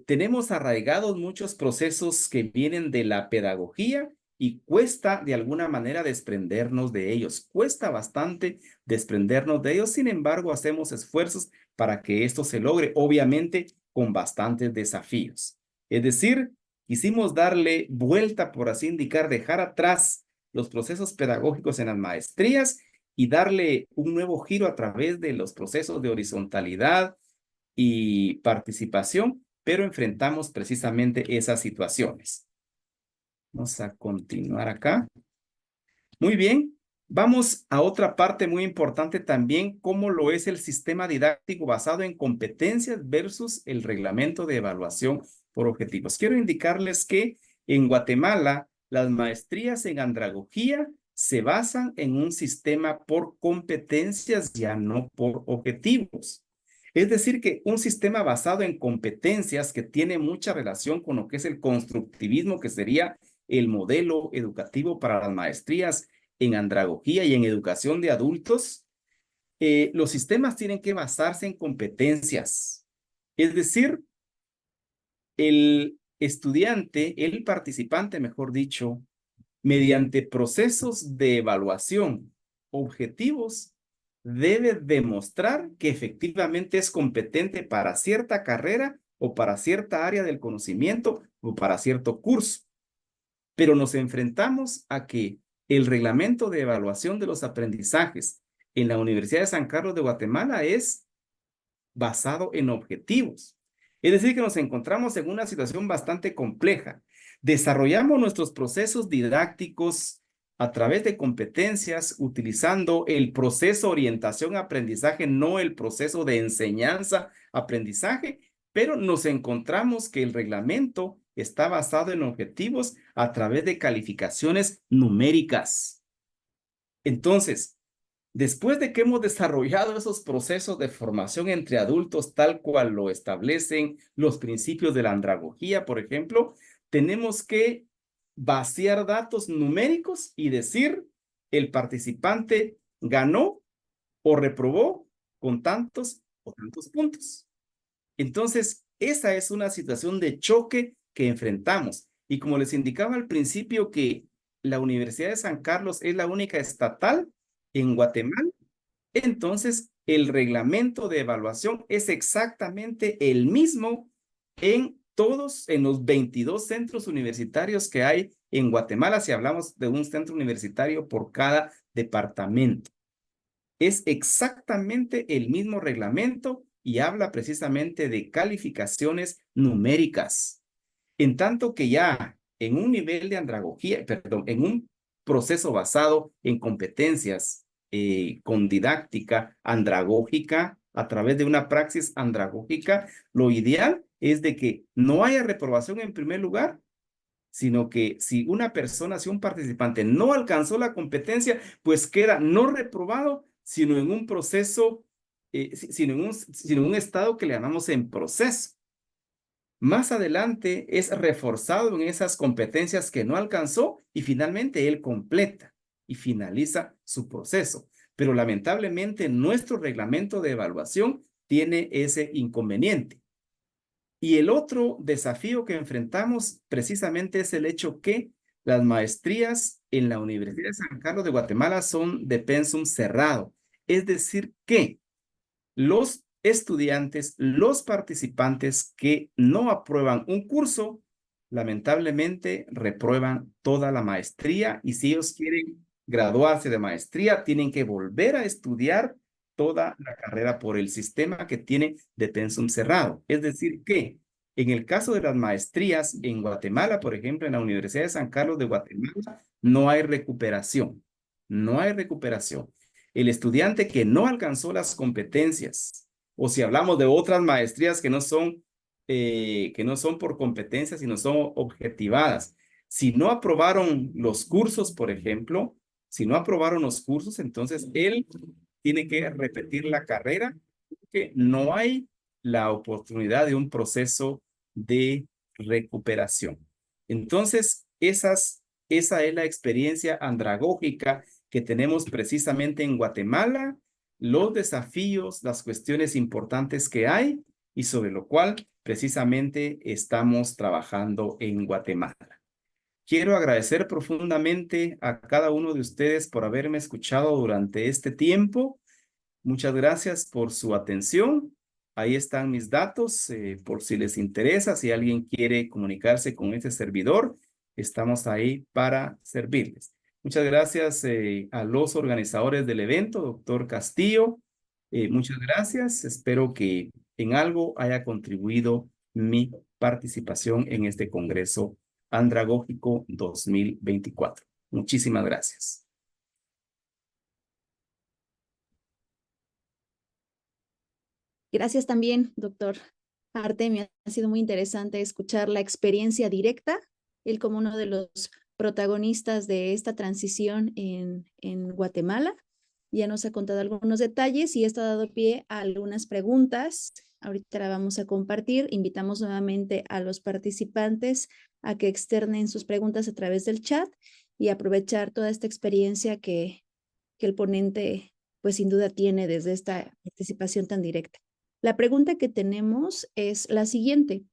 tenemos arraigados muchos procesos que vienen de la pedagogía y cuesta de alguna manera desprendernos de ellos. Cuesta bastante desprendernos de ellos. Sin embargo, hacemos esfuerzos para que esto se logre, obviamente con bastantes desafíos. Es decir, quisimos darle vuelta, por así indicar, dejar atrás los procesos pedagógicos en las maestrías y darle un nuevo giro a través de los procesos de horizontalidad y participación, pero enfrentamos precisamente esas situaciones. Vamos a continuar acá. Muy bien, vamos a otra parte muy importante también, cómo lo es el sistema didáctico basado en competencias versus el reglamento de evaluación por objetivos. Quiero indicarles que en Guatemala las maestrías en andragogía se basan en un sistema por competencias, ya no por objetivos. Es decir, que un sistema basado en competencias que tiene mucha relación con lo que es el constructivismo, que sería el modelo educativo para las maestrías en andragogía y en educación de adultos, los sistemas tienen que basarse en competencias. Es decir, el estudiante, el participante, mejor dicho, mediante procesos de evaluación objetivos, debe demostrar que efectivamente es competente para cierta carrera o para cierta área del conocimiento o para cierto curso. Pero nos enfrentamos a que el reglamento de evaluación de los aprendizajes en la Universidad de San Carlos de Guatemala es basado en objetivos. Es decir, que nos encontramos en una situación bastante compleja. Desarrollamos nuestros procesos didácticos a través de competencias, utilizando el proceso orientación-aprendizaje, no el proceso de enseñanza-aprendizaje, pero nos encontramos que el reglamento está basado en objetivos a través de calificaciones numéricas. Entonces, después de que hemos desarrollado esos procesos de formación entre adultos tal cual lo establecen los principios de la andragogía, por ejemplo, tenemos que vaciar datos numéricos y decir el participante ganó o reprobó con tantos o tantos puntos. Entonces, esa es una situación de choque que enfrentamos. Y como les indicaba al principio que la Universidad de San Carlos es la única estatal en Guatemala, entonces el reglamento de evaluación es exactamente el mismo en los 22 centros universitarios que hay en Guatemala, si hablamos de un centro universitario por cada departamento. Es exactamente el mismo reglamento y habla precisamente de calificaciones numéricas. En tanto que ya en un nivel de andragogía, perdón, en un proceso basado en competencias con didáctica andragógica, a través de una praxis andragógica, lo ideal es de que no haya reprobación en primer lugar, sino que si una persona, si un participante no alcanzó la competencia, pues queda no reprobado, sino en un proceso, sino en un estado que le llamamos en proceso. Más adelante es reforzado en esas competencias que no alcanzó y finalmente él completa y finaliza su proceso. pero lamentablemente nuestro reglamento de evaluación tiene ese inconveniente. Y el otro desafío que enfrentamos precisamente es el hecho que las maestrías en la Universidad de San Carlos de Guatemala son de pensum cerrado. Es decir, que los estudiantes, los participantes que no aprueban un curso, lamentablemente reprueban toda la maestría y si ellos quieren graduarse de maestría, tienen que volver a estudiar toda la carrera por el sistema que tiene de pensum cerrado. Es decir, que en el caso de las maestrías en Guatemala, por ejemplo, en la Universidad de San Carlos de Guatemala, no hay recuperación. No hay recuperación. El estudiante que no alcanzó las competencias, o si hablamos de otras maestrías que no son por competencias, sino son objetivadas. Si no aprobaron los cursos, por ejemplo, si no aprobaron los cursos, entonces él tiene que repetir la carrera, porque no hay la oportunidad de un proceso de recuperación. Entonces, esa es la experiencia andragógica que tenemos precisamente en Guatemala, los desafíos, las cuestiones importantes que hay y sobre lo cual precisamente estamos trabajando en Guatemala. Quiero agradecer profundamente a cada uno de ustedes por haberme escuchado durante este tiempo. Muchas gracias por su atención. Ahí están mis datos, por si les interesa, si alguien quiere comunicarse con este servidor, estamos ahí para servirles. Muchas gracias a los organizadores del evento, doctor Castillo. Muchas gracias. Espero que en algo haya contribuido mi participación en este Congreso Andragógico 2024. Muchísimas gracias. Gracias también, doctor Artemio. Ha sido muy interesante escuchar la experiencia directa, él como uno de los protagonistas de esta transición en Guatemala. Ya nos ha contado algunos detalles y esto ha dado pie a algunas preguntas. Ahorita la vamos a compartir. Invitamos nuevamente a los participantes a que externen sus preguntas a través del chat y aprovechar toda esta experiencia que el ponente, pues sin duda tiene desde esta participación tan directa. La pregunta que tenemos es la siguiente.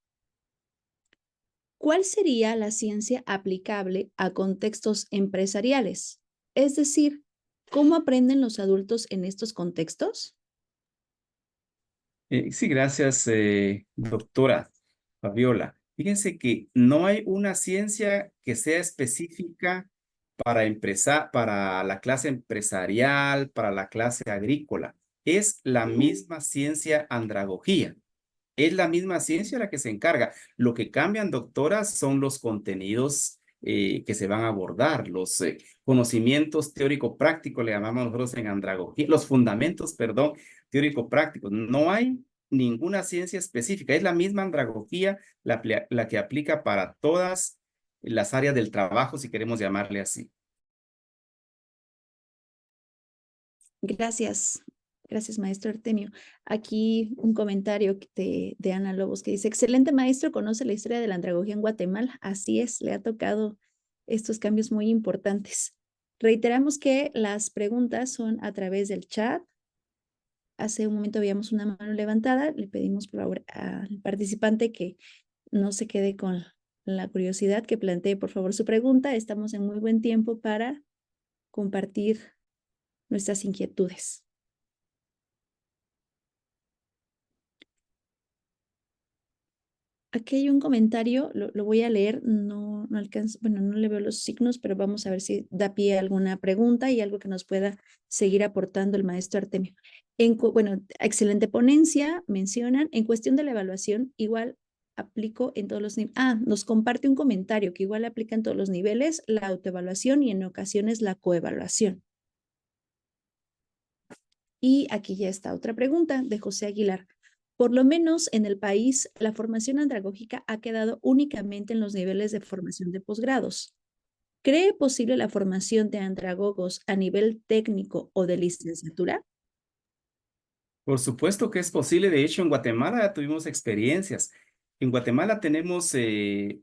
¿Cuál sería la ciencia aplicable a contextos empresariales? Es decir, ¿cómo aprenden los adultos en estos contextos? Sí, gracias, doctora Fabiola. Fíjense que no hay una ciencia que sea específica para la clase empresarial, para la clase agrícola. Es la misma ciencia andragogía. Es la misma ciencia la que se encarga. Lo que cambian, doctoras, son los contenidos que se van a abordar, los conocimientos teórico-prácticos, le llamamos nosotros en andragogía, los fundamentos, perdón, teórico-prácticos. No hay ninguna ciencia específica. Es la misma andragogía la que aplica para todas las áreas del trabajo, si queremos llamarle así. Gracias. Gracias, maestro Artemio. Aquí un comentario de Ana Lobos que dice, excelente maestro, conoce la historia de la andragogía en Guatemala. Así es, le ha tocado estos cambios muy importantes. Reiteramos que las preguntas son a través del chat. Hace un momento veíamos una mano levantada. Le pedimos por favor al participante que no se quede con la curiosidad, que plantee por favor su pregunta. Estamos en muy buen tiempo para compartir nuestras inquietudes. Aquí hay un comentario, lo voy a leer, no alcanzo, bueno, no le veo los signos, pero vamos a ver si da pie a alguna pregunta y algo que nos pueda seguir aportando el maestro Artemio. Bueno, excelente ponencia, mencionan, en cuestión de la evaluación, igual aplico en todos los niveles. Nos comparte un comentario que igual aplica en todos los niveles, la autoevaluación y en ocasiones la coevaluación. Y aquí ya está otra pregunta de José Aguilar. Por lo menos en el país, la formación andragógica ha quedado únicamente en los niveles de formación de posgrados. ¿Cree posible la formación de andragogos a nivel técnico o de licenciatura? Por supuesto que es posible. De hecho, en Guatemala ya tuvimos experiencias. En Guatemala tenemos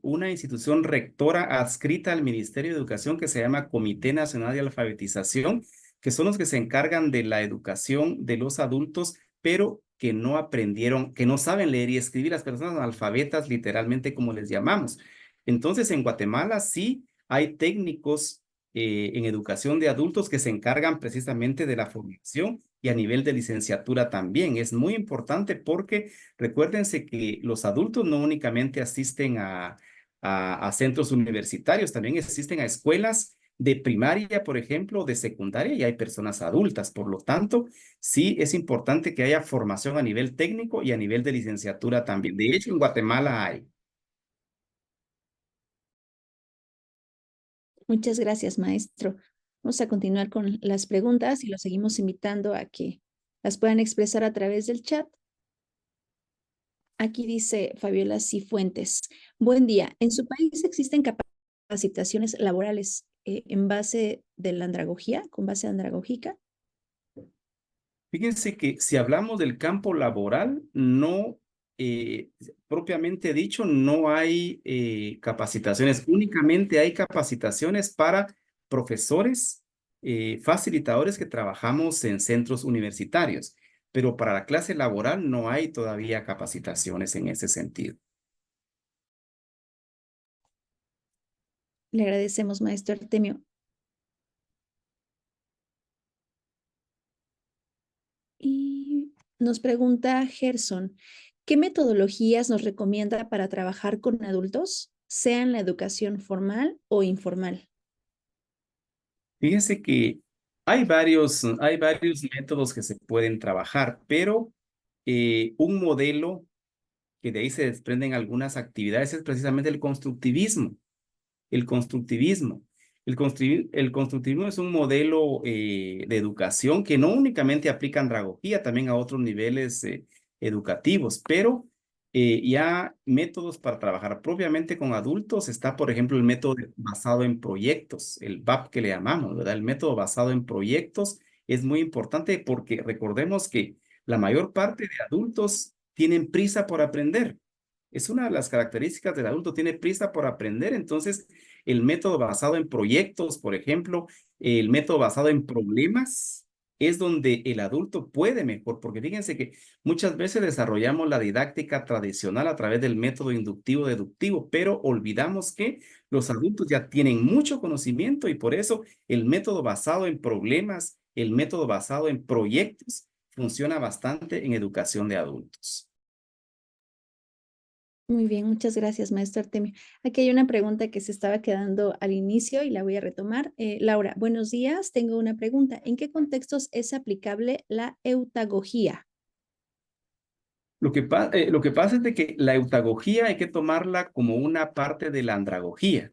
una institución rectora adscrita al Ministerio de Educación que se llama Comité Nacional de Alfabetización, que son los que se encargan de la educación de los adultos, pero que no aprendieron, que no saben leer y escribir, las personas analfabetas, literalmente como les llamamos. Entonces, en Guatemala sí hay técnicos en educación de adultos que se encargan precisamente de la formación y a nivel de licenciatura también. Es muy importante porque recuérdense que los adultos no únicamente asisten a centros universitarios, también asisten a escuelas de primaria, por ejemplo, de secundaria, y hay personas adultas. Por lo tanto, sí es importante que haya formación a nivel técnico y a nivel de licenciatura también. De hecho, en Guatemala hay. Muchas gracias, maestro. Vamos a continuar con las preguntas y los seguimos invitando a que las puedan expresar a través del chat. Aquí dice Fabiola Cifuentes. Buen día. ¿En su país existen capacitaciones laborales en base de la andragogía, con base andragógica? Fíjense que si hablamos del campo laboral, no, propiamente dicho, no hay capacitaciones, únicamente hay capacitaciones para profesores, facilitadores que trabajamos en centros universitarios, pero para la clase laboral no hay todavía capacitaciones en ese sentido. Le agradecemos, maestro Artemio. Y nos pregunta Gerson, ¿qué metodologías nos recomienda para trabajar con adultos, sea en la educación formal o informal? Fíjense que hay varios métodos que se pueden trabajar, pero un modelo que de ahí se desprenden algunas actividades es precisamente el constructivismo. El constructivismo. El constructivismo es un modelo de educación que no únicamente aplica andragogía, también a otros niveles educativos, pero ya métodos para trabajar propiamente con adultos está, por ejemplo, el método basado en proyectos, el BAP que le llamamos, ¿verdad? El método basado en proyectos es muy importante porque recordemos que la mayor parte de adultos tienen prisa por aprender. Es una de las características del adulto, tiene prisa por aprender. Entonces, el método basado en proyectos, por ejemplo, el método basado en problemas, es donde el adulto puede mejor, porque fíjense que muchas veces desarrollamos la didáctica tradicional a través del método inductivo-deductivo, pero olvidamos que los adultos ya tienen mucho conocimiento y por eso el método basado en problemas, el método basado en proyectos, funciona bastante en educación de adultos. Muy bien, muchas gracias, maestro Artemio. Aquí hay una pregunta que se estaba quedando al inicio y la voy a retomar. Laura, buenos días. Tengo una pregunta. ¿En qué contextos es aplicable la eutagogía? Lo que pasa es de que la eutagogía hay que tomarla como una parte de la andragogía.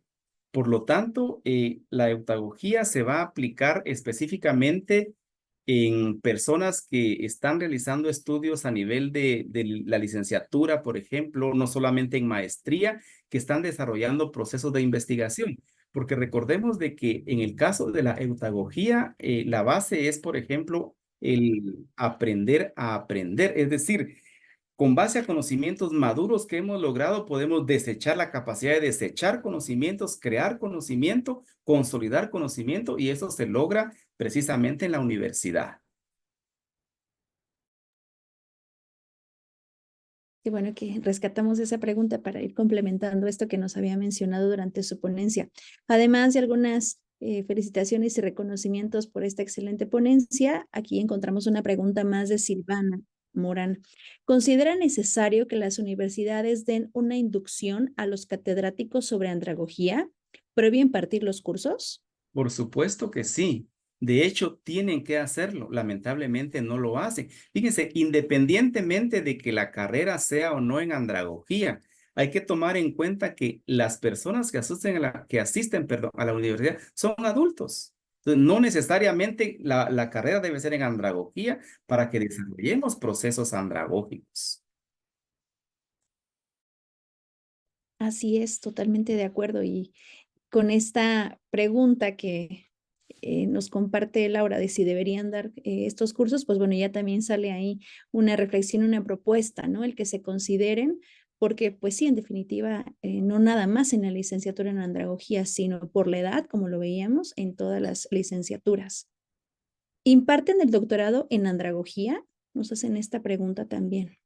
Por lo tanto, la eutagogía se va a aplicar específicamente en personas que están realizando estudios a nivel de la licenciatura, por ejemplo, no solamente en maestría, que están desarrollando procesos de investigación. Porque recordemos de que en el caso de la eutagogía, la base es, por ejemplo, el aprender a aprender. Es decir, con base a conocimientos maduros que hemos logrado, podemos desechar la capacidad de desechar conocimientos, crear conocimiento, consolidar conocimiento, y eso se logra precisamente en la universidad. Qué bueno que rescatamos esa pregunta para ir complementando esto que nos había mencionado durante su ponencia. Además de algunas felicitaciones y reconocimientos por esta excelente ponencia, aquí encontramos una pregunta más de Silvana Morán. ¿Considera necesario que las universidades den una inducción a los catedráticos sobre andragogía previo a impartir los cursos? Por supuesto que sí. De hecho, tienen que hacerlo. Lamentablemente no lo hacen. Fíjense, independientemente de que la carrera sea o no en andragogía, hay que tomar en cuenta que las personas que asisten, perdón, a la universidad son adultos. Entonces, no necesariamente la carrera debe ser en andragogía para que desarrollemos procesos andragógicos. Así es, totalmente de acuerdo. Y con esta pregunta que nos comparte Laura de si deberían dar estos cursos, pues bueno, ya también sale ahí una reflexión, una propuesta, ¿no? El que se consideren, porque pues sí, en definitiva, no nada más en la licenciatura en andragogía, sino por la edad, como lo veíamos, en todas las licenciaturas. ¿Imparten el doctorado en andragogía? Nos hacen esta pregunta también.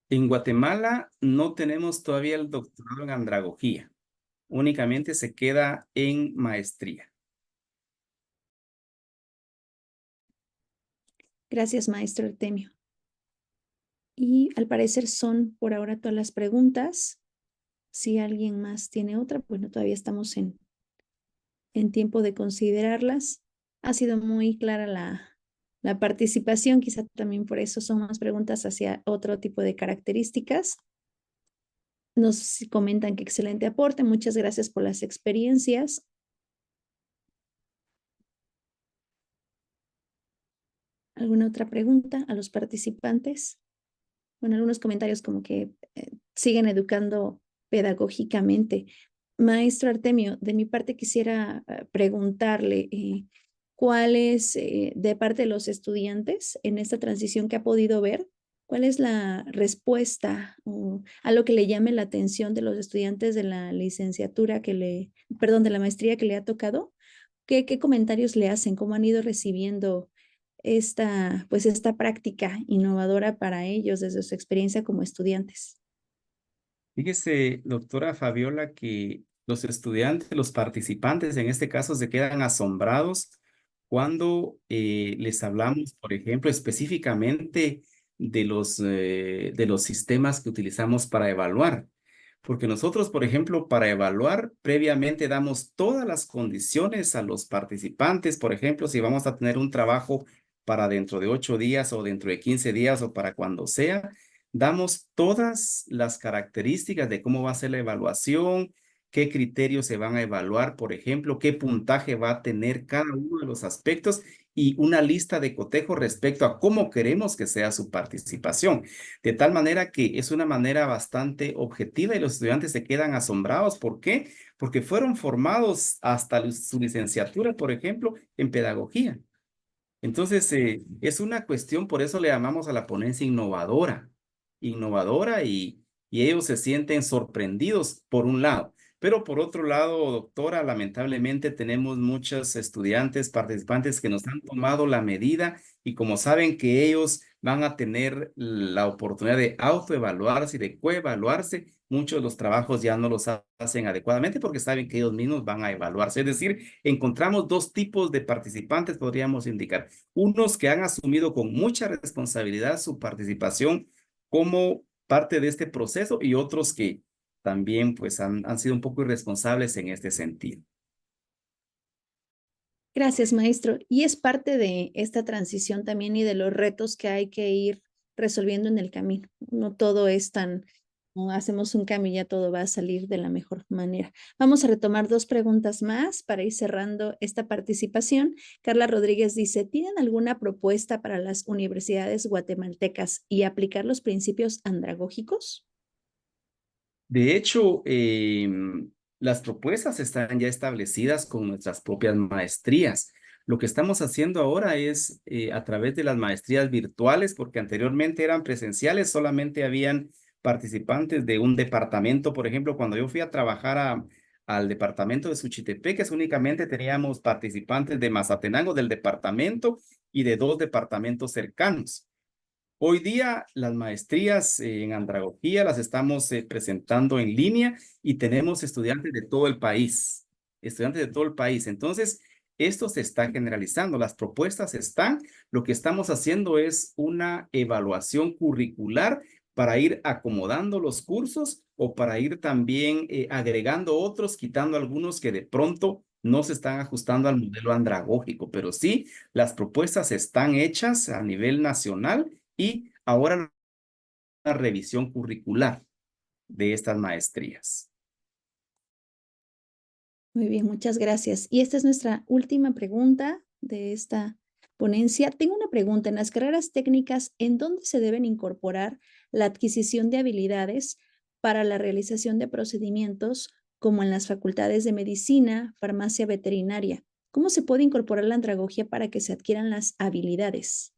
En Guatemala no tenemos todavía el doctorado en andragogía. Únicamente se queda en maestría. Gracias, maestro Artemio. Y al parecer son por ahora todas las preguntas. Si alguien más tiene otra, bueno, todavía estamos en tiempo de considerarlas. Ha sido muy clara la participación, quizá también por eso son más preguntas hacia otro tipo de características. Nos comentan que excelente aporte, muchas gracias por las experiencias. ¿Alguna otra pregunta a los participantes? Bueno, algunos comentarios como que siguen educando pedagógicamente. Maestro Artemio, de mi parte quisiera preguntarle cuál es de parte de los estudiantes en esta transición que ha podido ver, cuál es la respuesta a lo que le llame la atención de los estudiantes de la licenciatura de la maestría que le ha tocado. ¿Qué comentarios le hacen? ¿Cómo han ido recibiendo esta práctica innovadora para ellos desde su experiencia como estudiantes? Fíjese, doctora Fabiola, que los estudiantes, los participantes en este caso se quedan asombrados cuando les hablamos, por ejemplo, específicamente de los sistemas que utilizamos para evaluar. Porque nosotros, por ejemplo, para evaluar, previamente damos todas las condiciones a los participantes. Por ejemplo, si vamos a tener un trabajo para dentro de 8 días o dentro de 15 días o para cuando sea, damos todas las características de cómo va a ser la evaluación, qué criterios se van a evaluar, por ejemplo, qué puntaje va a tener cada uno de los aspectos y una lista de cotejo respecto a cómo queremos que sea su participación. De tal manera que es una manera bastante objetiva y los estudiantes se quedan asombrados. ¿Por qué? Porque fueron formados hasta su licenciatura, por ejemplo, en pedagogía. Entonces, es una cuestión, por eso le llamamos a la ponencia innovadora y ellos se sienten sorprendidos por un lado. Pero por otro lado, doctora, lamentablemente tenemos muchos estudiantes, participantes que nos han tomado la medida y como saben que ellos van a tener la oportunidad de autoevaluarse y de coevaluarse, muchos de los trabajos ya no los hacen adecuadamente porque saben que ellos mismos van a evaluarse. Es decir, encontramos dos tipos de participantes, podríamos indicar. Unos que han asumido con mucha responsabilidad su participación como parte de este proceso y otros que también pues han sido un poco irresponsables en este sentido. Gracias, maestro. Y es parte de esta transición también y de los retos que hay que ir resolviendo en el camino. No todo es no hacemos un cambio y ya todo va a salir de la mejor manera. Vamos a retomar dos preguntas más para ir cerrando esta participación. Carla Rodríguez dice, ¿tienen alguna propuesta para las universidades guatemaltecas y aplicar los principios andragógicos? De hecho, las propuestas están ya establecidas con nuestras propias maestrías. Lo que estamos haciendo ahora es a través de las maestrías virtuales, porque anteriormente eran presenciales, solamente habían participantes de un departamento. Por ejemplo, cuando yo fui a trabajar al departamento de Suchitepeques, únicamente teníamos participantes de Mazatenango, del departamento y de 2 departamentos cercanos. Hoy día las maestrías en andragogía las estamos presentando en línea y tenemos estudiantes de todo el país, Entonces, esto se está generalizando, las propuestas están, lo que estamos haciendo es una evaluación curricular para ir acomodando los cursos o para ir también agregando otros, quitando algunos que de pronto no se están ajustando al modelo andragógico, pero sí, las propuestas están hechas a nivel nacional y ahora la revisión curricular de estas maestrías. Muy bien, muchas gracias. Y esta es nuestra última pregunta de esta ponencia. Tengo una pregunta. En las carreras técnicas, ¿en dónde se deben incorporar la adquisición de habilidades para la realización de procedimientos como en las facultades de medicina, farmacia veterinaria? ¿Cómo se puede incorporar la andragogía para que se adquieran las habilidades?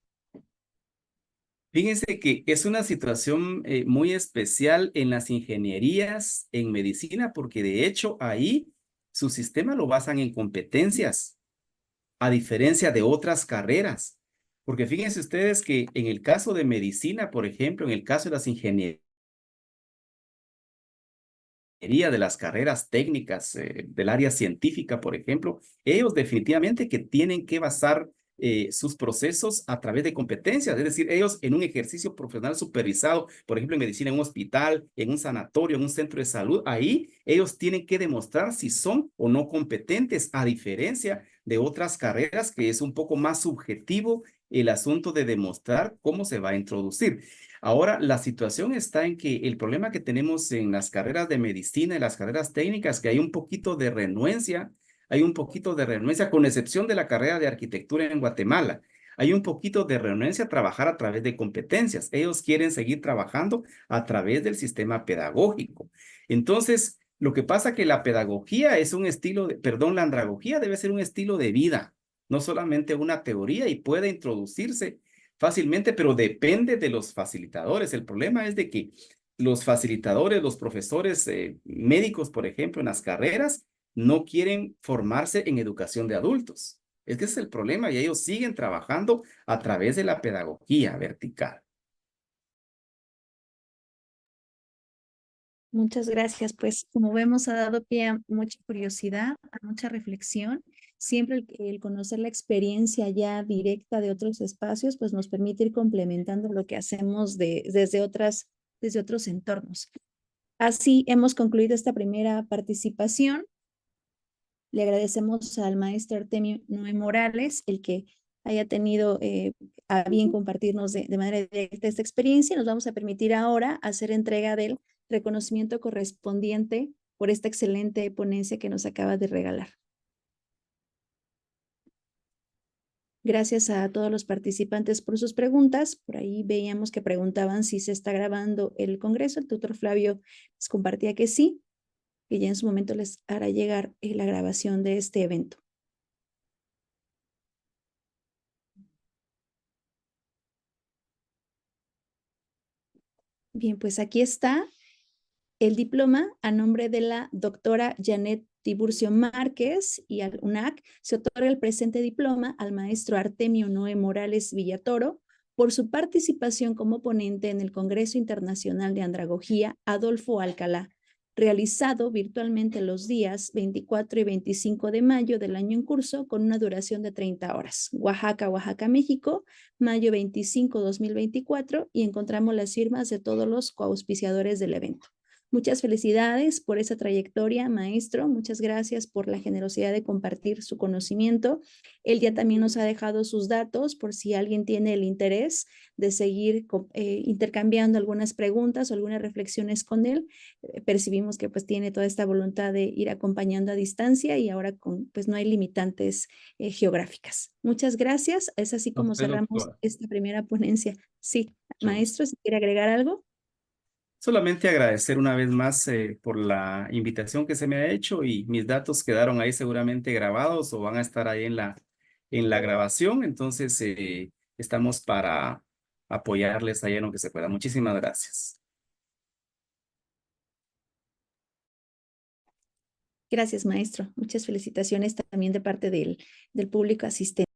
Fíjense que es una situación muy especial en las ingenierías en medicina, porque de hecho ahí su sistema lo basan en competencias. a diferencia de otras carreras. Porque fíjense ustedes que en el caso de medicina, por ejemplo, en el caso de las ingenierías, de las carreras técnicas, del área científica, por ejemplo, ellos definitivamente que tienen que basar sus procesos a través de competencias, es decir, ellos en un ejercicio profesional supervisado, por ejemplo, en medicina, en un hospital, en un sanatorio, en un centro de salud, ahí ellos tienen que demostrar si son o no competentes, a diferencia de otras carreras que es un poco más subjetivo el asunto de demostrar cómo se va a introducir. Ahora, la situación está en que el problema que tenemos en las carreras de medicina y las carreras técnicas, que hay un poquito de renuencia, con excepción de la carrera de arquitectura en Guatemala. Hay un poquito de renuencia a trabajar a través de competencias. Ellos quieren seguir trabajando a través del sistema pedagógico. Entonces, lo que pasa que la pedagogía es un estilo la andragogía debe ser un estilo de vida, no solamente una teoría y puede introducirse fácilmente, pero depende de los facilitadores. El problema es de que los facilitadores, los profesores médicos, por ejemplo, en las carreras, no quieren formarse en educación de adultos. Es que ese es el problema y ellos siguen trabajando a través de la pedagogía vertical. Muchas gracias. Pues como vemos, ha dado pie a mucha curiosidad, a mucha reflexión. Siempre el conocer la experiencia ya directa de otros espacios, pues nos permite ir complementando lo que hacemos desde otros entornos. Así hemos concluido esta primera participación. Le agradecemos al maestro Artemio Noé Morales el que haya tenido a bien compartirnos de manera directa esta experiencia. Nos vamos a permitir ahora hacer entrega del reconocimiento correspondiente por esta excelente ponencia que nos acaba de regalar. Gracias a todos los participantes por sus preguntas. Por ahí veíamos que preguntaban si se está grabando el congreso. El tutor Flavio les compartía que sí, que ya en su momento les hará llegar la grabación de este evento. Bien, pues aquí está el diploma a nombre de la doctora Janet Tiburcio Márquez y al UNAC. Se otorga el presente diploma al maestro Artemio Noé Morales Villatoro por su participación como ponente en el Congreso Internacional de Andragogía Adolfo Alcalá, realizado virtualmente los días 24 y 25 de mayo del año en curso con una duración de 30 horas. Oaxaca, México, mayo 25, 2024, y encontramos las firmas de todos los coauspiciadores del evento. Muchas felicidades por esa trayectoria, maestro. Muchas gracias por la generosidad de compartir su conocimiento. Él ya también nos ha dejado sus datos por si alguien tiene el interés de seguir intercambiando algunas preguntas o algunas reflexiones con él. Percibimos que pues tiene toda esta voluntad de ir acompañando a distancia y ahora pues no hay limitantes geográficas. Muchas gracias. Es así como cerramos esta primera ponencia. Sí, maestro, si quiere agregar algo. Solamente agradecer una vez más por la invitación que se me ha hecho y mis datos quedaron ahí seguramente grabados o van a estar ahí en la grabación. Entonces, estamos para apoyarles ahí en lo que se pueda. Muchísimas gracias. Gracias, maestro. Muchas felicitaciones también de parte del público asistente.